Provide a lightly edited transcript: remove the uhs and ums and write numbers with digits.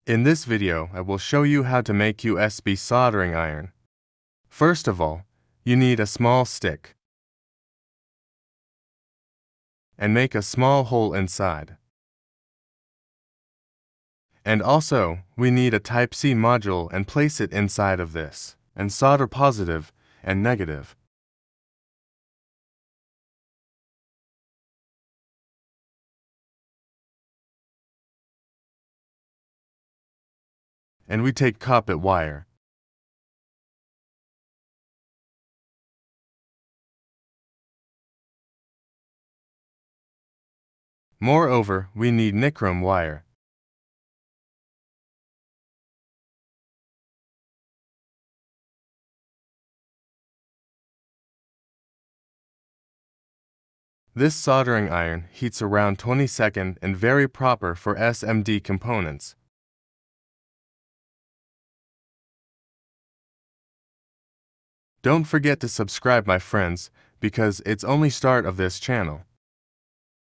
In this video, I will show you how to make USB soldering iron. First of all, you need a small stick and make a small hole inside. And also, we need a Type-C module and place it inside of this, and solder positive and negative. And we take copper wire. Moreover, we need nichrome wire. This soldering iron heats around 20 seconds and very proper for SMD components. Don't forget to subscribe, my friends, because it's only start of this channel.